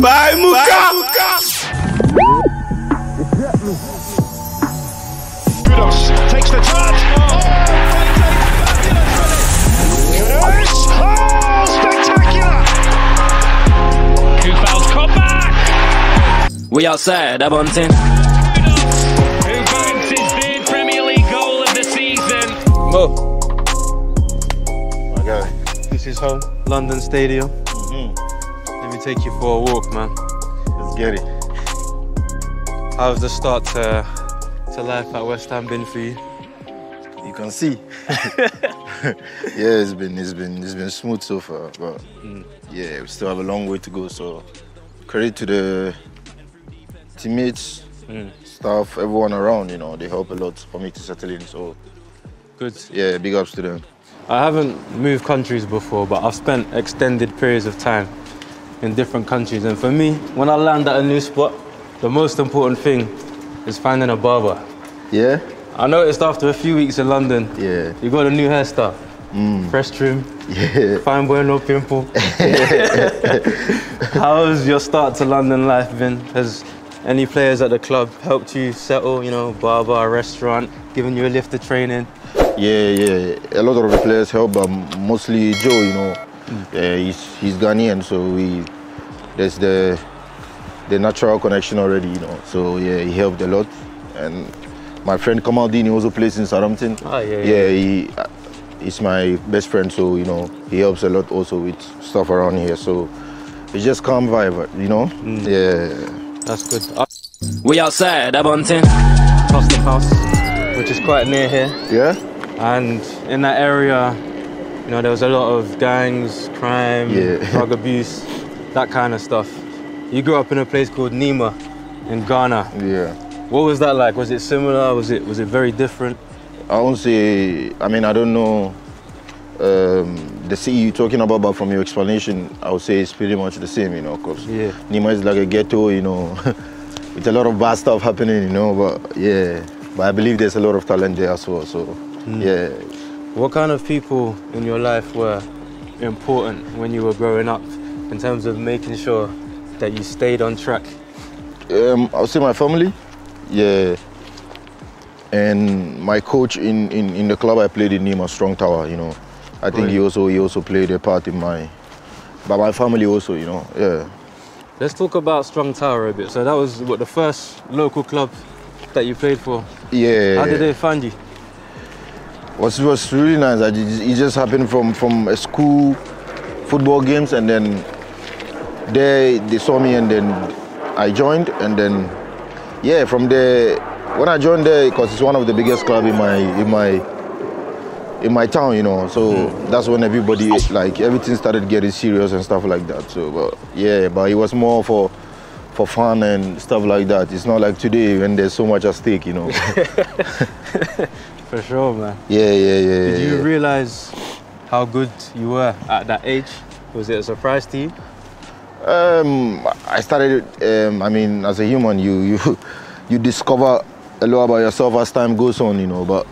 Bye, Muka. KUDUS takes the touch. KUDUS! Oh, spectacular! Who fouls come back? We outside, that bunting. Who banks his third Premier League goal of the season? Mo. My guy. This is home, London Stadium. Let me take you for a walk, man. Let's get it. How's the start to life at West Ham been for you? You can see. Yeah, it's been smooth so far, but yeah, we still have a long way to go. So credit to the teammates, staff, everyone around. You know, they help a lot for me to settle in. So Good. yeah, big ups to them. I haven't moved countries before, but I've spent extended periods of time in different countries. And for me, when I land at a new spot, the most important thing is finding a barber. Yeah? I noticed after a few weeks in London, Yeah. you got a new hairstyle. Fresh trim, Yeah. fine boy, no pimple. How's your start to London life been? Has any players at the club helped you settle, you know, barber, restaurant, giving you a lift to training? Yeah. A lot of the players help, but mostly Joe, you know. Yeah, he's Ghanaian, so there's the natural connection already, you know. So yeah, he helped a lot. And my friend Kamaldini also plays in Southampton. He's my best friend, so you know he helps a lot also with stuff around here. So it's just calm vibe, you know. Yeah, that's good. We outside, that bunting. Custom House, which is quite near here. Yeah. And in that area, you know, there was a lot of gangs, crime, drug abuse, that kind of stuff. You grew up in a place called Nima in Ghana. Yeah. What was that like? Was it similar? Was it very different? I won't say. I mean, I don't know the city you're talking about, but from your explanation, I would say it's pretty much the same, you know, because Nima is like a ghetto, you know, with a lot of bad stuff happening, you know. But yeah, but I believe there's a lot of talent there as well. So yeah. What kind of people in your life were important when you were growing up in terms of making sure that you stayed on track? I would say my family, yeah, and my coach in the club I played in Nima, Strong Tower, you know. I think he also played a part in my family also, you know, yeah. Let's talk about Strong Tower a bit. So that was what, the first local club that you played for? Yeah. How did they find you? It was really nice. It just happened from a school football games, and then they saw me, and then I joined, and then yeah, from there, when I joined there, because it's one of the biggest clubs in my town, you know. So that's when everybody, like, everything started getting serious and stuff like that. So but yeah, but it was more for fun and stuff like that. It's not like today when there's so much at stake, you know. For sure, man. Yeah. Did you realize how good you were at that age? Was it a surprise to you? I started, I mean, as a human, you discover a lot about yourself as time goes on, you know. But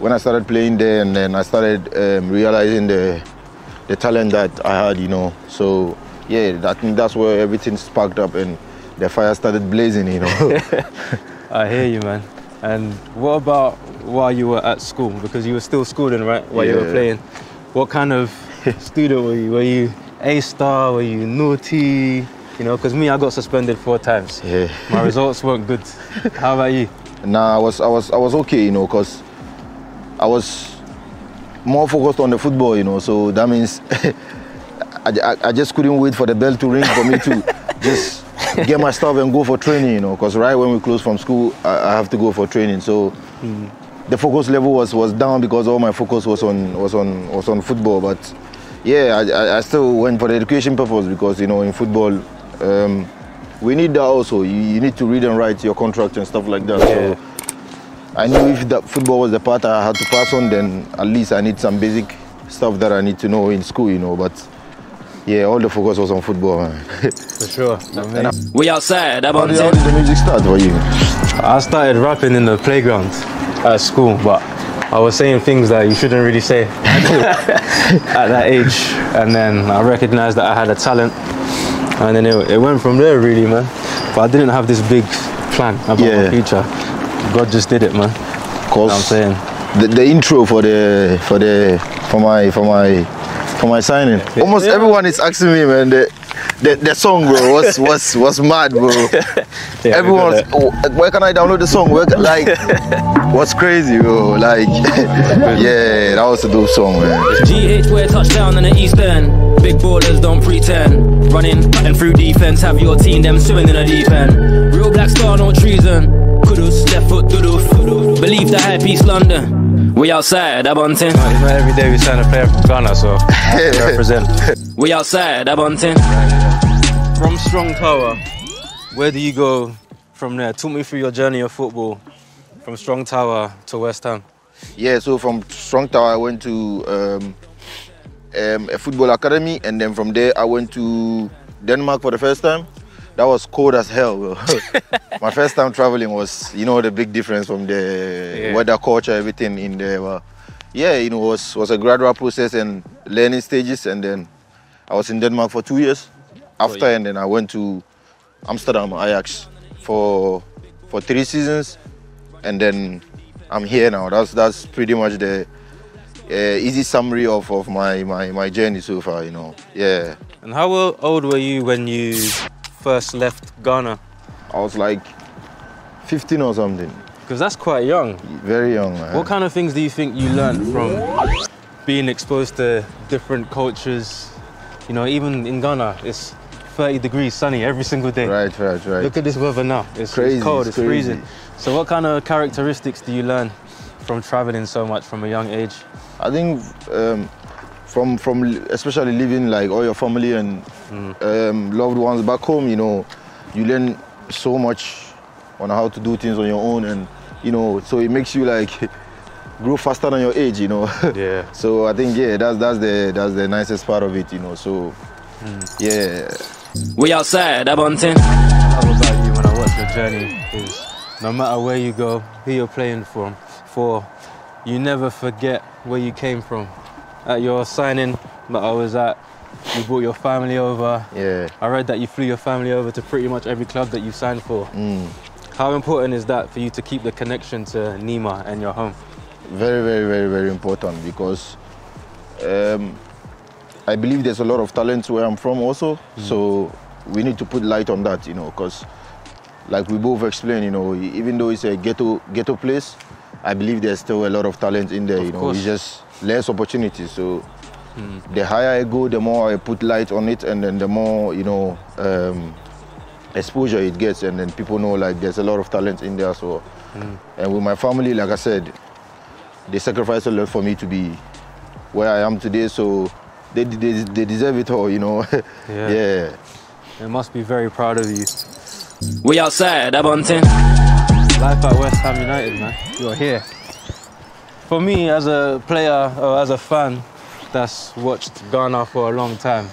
when I started playing there, and then I started realizing the talent that I had, you know. So yeah, I think that's where everything sparked up and the fire started blazing, you know. I hear you, man. And what about while you were at school? Because you were still schooling, right, while you were playing. What kind of student were you? Were you A-star? Were you naughty? You know, because me, I got suspended 4 times. Yeah. My results weren't good. How about you? Nah, I was okay, you know, because I was more focused on the football, you know. So that means I just couldn't wait for the bell to ring for me to just get my stuff and go for training, you know, because right when we close from school, I have to go for training. So the focus level was down because all my focus was on football. But yeah, I still went for the education purpose because, you know, in football, we need that also. You need to read and write your contract and stuff like that. Yeah. So I knew if that football was the part I had to pass on, then at least I need some basic stuff that I need to know in school, you know. But yeah, all the focus was on football, man. For sure. We outside. How did the music start for you? I started rapping in the playground at school, but I was saying things that you shouldn't really say at that age, and then I recognized that I had a talent, and then it went from there really, man. But I didn't have this big plan about my future. God just did it, man. Of course. I'm saying the intro for my signing. Almost everyone is asking me, man. The song, bro, was mad, bro. Everyone was, where can I download the song? Was crazy, bro. Like, yeah, that was a dope song, man. GH where touchdown in the East End. Big ballers don't pretend. Running and through defense, have your team them swimming in the deep end. Real black star, no treason. Kudus, left foot, duduf. Believe the hype, East London. We outside, Abontin. It's not every day we sign a player from Ghana, so I have to represent. We outside, Abontin. From Strong Tower, where do you go from there? Talk me through your journey of football from Strong Tower to West Ham. Yeah, so from Strong Tower I went to a football academy, and then from there I went to Denmark for the first time. That was cold as hell, bro. My first time traveling was, you know, the big difference from the weather, culture, everything in there. But yeah, you know, was a gradual process and learning stages, and then I was in Denmark for 2 years after, and then I went to Amsterdam, Ajax for 3 seasons, and then I'm here now. That's pretty much the easy summary of my journey so far, you know. Yeah. And how old were you when you first left Ghana? I was like 15 or something. Because that's quite young. Very young, man. What kind of things do you think you learned from being exposed to different cultures? You know, even in Ghana, it's 30 degrees sunny every single day. Right. Look at this weather now. It's crazy, it's cold, it's crazy. freezing. So what kind of characteristics do you learn from traveling so much from a young age? I think from especially living like all your family and loved ones back home, you know, you learn so much on how to do things on your own, and you know, so it makes you like grow faster than your age, you know. Yeah. So I think that's the nicest part of it, you know. So yeah. We outside, Abontin. I love about you when I watch your journey is no matter where you go, who you're playing for, you never forget where you came from. At your signing that I was at, you brought your family over. Yeah. I read that you flew your family over to pretty much every club that you signed for. How important is that for you to keep the connection to Nima and your home? Very important, because I believe there's a lot of talent where I'm from also. So we need to put light on that, you know, because like we both explained, you know, even though it's a ghetto place, I believe there's still a lot of talent in there, you know. It's just less opportunities. So the higher I go, the more I put light on it, and then the more, you know, exposure it gets, and then people know like there's a lot of talent in there. So and with my family, like I said, they sacrificed a lot for me to be where I am today, so they deserve it all, you know. Yeah. They must be very proud of you. We outside, Abontin. Life at West Ham United, man. You're here. For me, as a player or as a fan that's watched Ghana for a long time,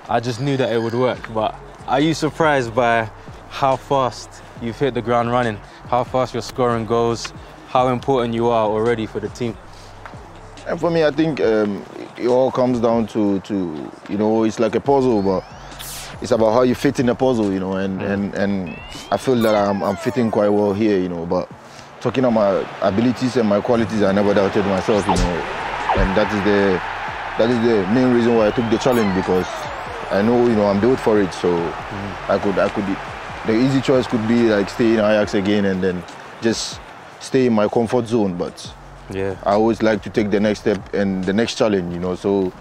I just knew that it would work. But are you surprised by how fast you've hit the ground running, how fast you're scoring goals, how important you are already for the team? And for me, I think it all comes down to, you know, it's like a puzzle, but it's about how you fit in the puzzle, you know, and I feel that I'm fitting quite well here, you know. But talking about my abilities and my qualities, I never doubted myself, you know, and that is the main reason why I took the challenge, because I know, you know, I'm built for it. So I could the easy choice could be like stay in Ajax again and then just stay in my comfort zone, but I always like to take the next step and the next challenge, you know. So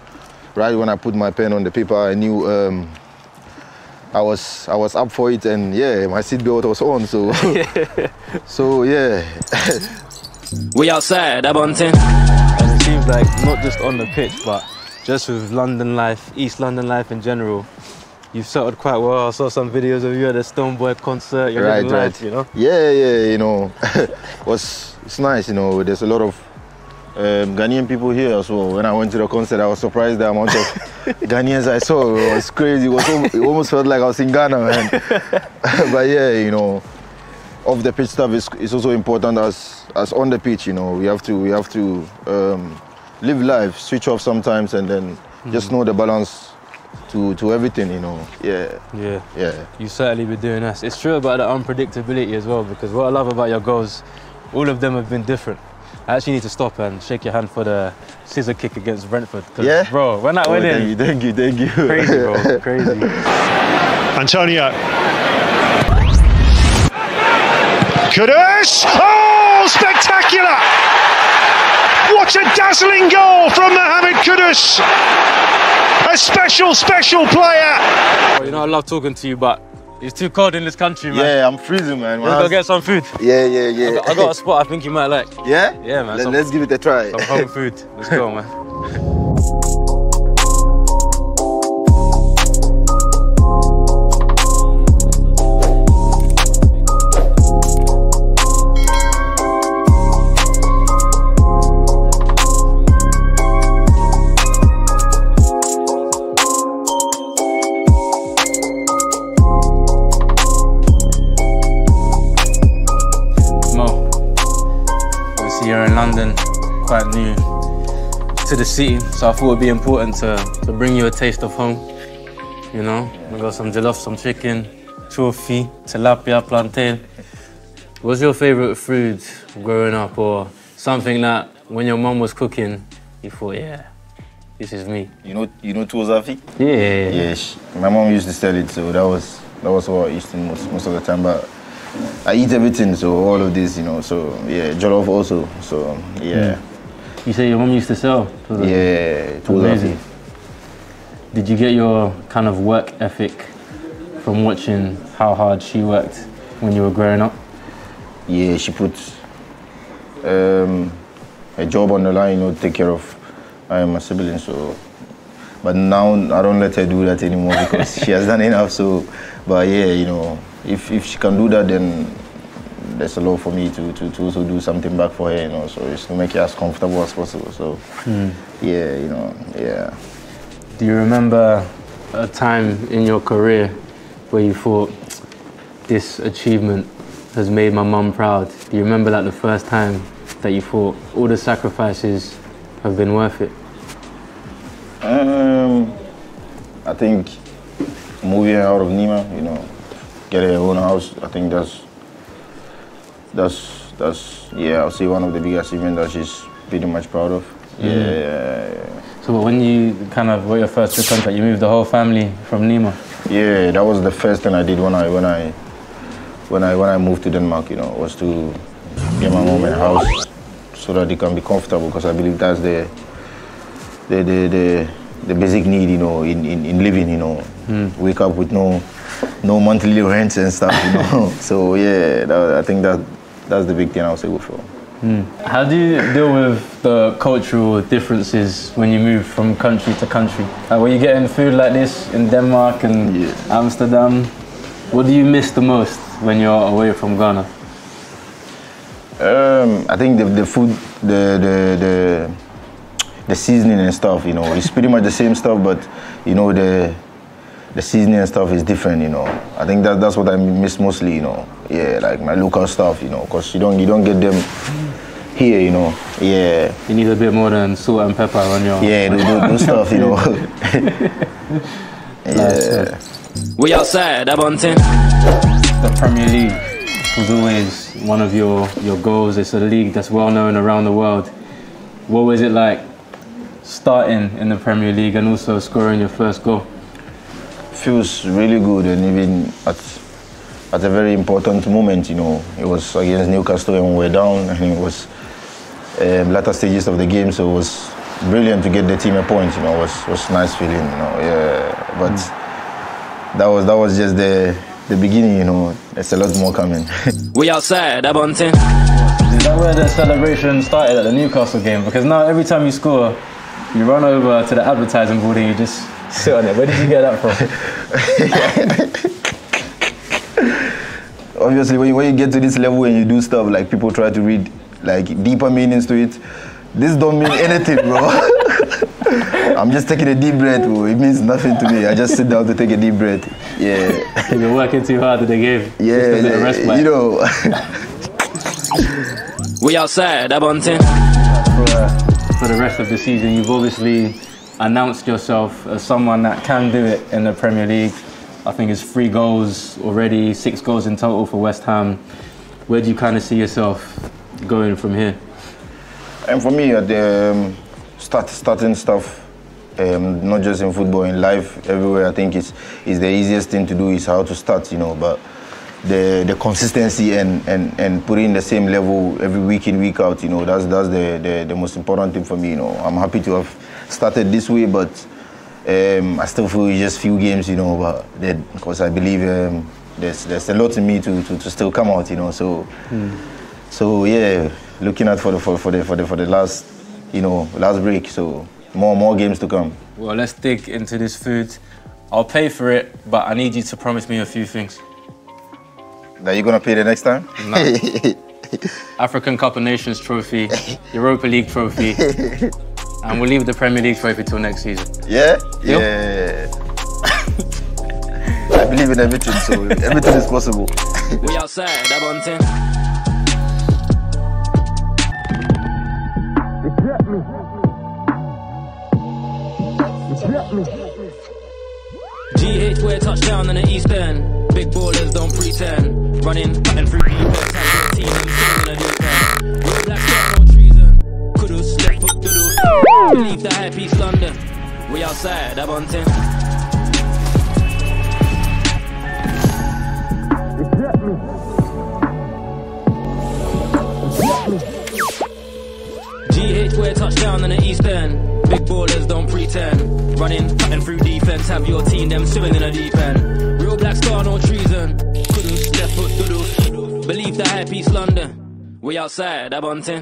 right when I put my pen on the paper, I knew I was up for it, and yeah, my seatbelt was on, so so yeah. We outside, Abontin. And it seems like not just on the pitch, but just with London life, East London life in general, you've settled quite well. I saw some videos of you at a Stoneboy concert. You're living life, you know? Yeah, you know, it's nice, you know. There's a lot of Ghanaian people here as well. When I went to the concert, I was surprised the amount of Ghanaians I saw. It was crazy. It almost felt like I was in Ghana, man. But yeah, you know, off the pitch stuff is also important as on the pitch. You know, we have to live life, switch off sometimes, and then just know the balance to everything. You know, yeah. You certainly be doing that. It's true about the unpredictability as well, because what I love about your goals, all of them have been different. I actually need to stop and shake your hand for the scissor kick against Brentford. Yeah, bro, when that went in. Thank you. Crazy, bro, crazy. Antonio. KUDUS! Oh, spectacular! What a dazzling goal from Mohamed KUDUS! A special player! Well, you know, I love talking to you, but it's too cold in this country, man. Yeah, I'm freezing, man. Let's go get some food. Yeah. I got a spot I think you might like. Yeah? Yeah, man. Let's give it a try. Some home food. Let's go, man. You're in London, quite new to the city, so I thought it would be important to bring you a taste of home. You know, we got some jollof, some chicken, trophy, tilapia, plantain. What's your favourite food growing up, or something that when your mum was cooking, you thought, yeah, this is me? You know tuozafi? Yeah. Yeah, my mom used to sell it, so that was what I used to most of the time. But I eat everything, so all of this, you know, so yeah, jollof also, so yeah. You say your mum used to sell? Yeah, amazing. Did you get your kind of work ethic from watching how hard she worked when you were growing up? Yeah, she put a job on the line, you know, to take care of my siblings, so. But now I don't let her do that anymore because she has done enough, so, but yeah, you know, if she can do that, then there's a lot for me to also do something back for her, you know, so it's to make it as comfortable as possible, so yeah, you know, yeah. Do you remember a time in your career where you thought, this achievement has made my mum proud? Do you remember like the first time that you thought all the sacrifices have been worth it? I think moving out of Nima, you know, getting her own house, I think that's yeah, I'll say one of the biggest achievements that she's pretty much proud of. Yeah. So when you kind of got your first big contract, you moved the whole family from Nima? Yeah, that was the first thing I did when I moved to Denmark, you know, was to get my mom a house so that they can be comfortable, because I believe that's the basic need, you know, in living, you know. Wake up with no monthly rents and stuff, you know. So yeah, I think that's the big thing I'll say for. How do you deal with the cultural differences when you move from country to country? When you get in food like this in Denmark and Amsterdam, what do you miss the most when you're away from Ghana? I think the food, the seasoning and stuff, you know, it's pretty much the same stuff, but you know, the seasoning and stuff is different, you know. I think that's what I miss mostly, you know. Yeah, like my local stuff, you know, because you don't get them here, you know. Yeah. You need a bit more than salt and pepper on your... Yeah, those stuff, you know. Yeah. We outside, Abontin. The Premier League was always one of your goals. It's a league that's well known around the world. What was it like starting in the Premier League and also scoring your first goal? Feels really good, and even at a very important moment, you know. It was against Newcastle and we were down, and it was latter stages of the game, so it was brilliant to get the team a point, you know. It was nice feeling, you know. Yeah, but that was just the beginning, you know. There's a lot more coming. We outside, Abontin. Is that where the celebration started at the Newcastle game? Because now every time you score, you run over to the advertising board and you just sit on it. Where did you get that from? Obviously, when you get to this level and you do stuff, like people try to read like deeper meanings to it. This don't mean anything, bro. I'm just taking a deep breath. Bro. It means nothing to me. I just sit down to take a deep breath. Yeah. You're working too hard at the game. Yeah, just a bit of respite. you know. We outside, Abontin. For the rest of the season, you've obviously announced yourself as someone that can do it in the Premier League. I think it's 3 goals already, 6 goals in total for West Ham. Where do you kind of see yourself going from here? And for me, starting stuff, not just in football, in life, everywhere, I think is the easiest thing to do is how to start, you know. But the consistency and putting the same level every week in, week out, you know, that's the most important thing for me, you know. I'm happy to have started this way, but I still feel it's just few games, you know, but because I believe there's a lot in me to still come out, you know. So yeah, looking out for the last, you know, last break. So more games to come. Well, let's dig into this food. I'll pay for it, but I need you to promise me a few things. That you're gonna pay the next time? No. African Cup of Nations trophy, Europa League trophy, and we'll leave the Premier League trophy till next season. Yeah? Yep. Yeah. I believe in everything, so everything is possible. We outside, Abontin. GH, we're touchdown in the East End. Big ballers don't pretend. Running, cutting through defense, have your team and sitting in the deep end. Real black start, no treason. Kudus, left foot, doodle. Believe the high peace, London. We outside, Abontin. GH, we're touchdown in the East End. Big ballers don't pretend. Running, cutting through defense, have your team them swimming in the deep end. Real black star, no treason. Kudus, left foot, doodle. Believe the high peace, London. We outside, Abontin.